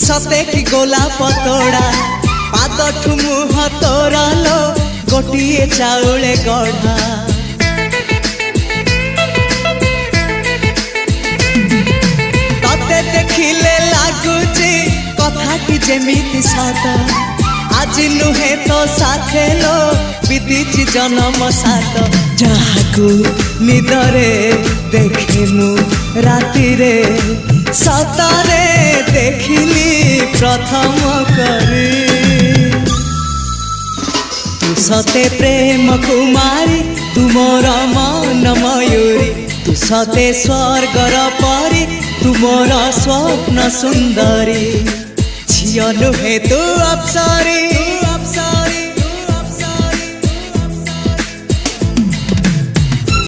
सते कि गोलाप तोड़ा पाद ठुमुह तोरा लो गोटिए चाउले गढ़ा तते देखिले लागुची कथाटी जेमिति सत आज नुहे तो साथे लो विदिची जन्म सात जहाकू निदरे देखे मु राति रे सतरे देखिली प्रथम करी तू सते प्रेम कुमारी तुमर मन मयूरी तू सते स्वर्गर परी तुमर स्वप्न सुंदरी झियो नुहे तू अप्सरी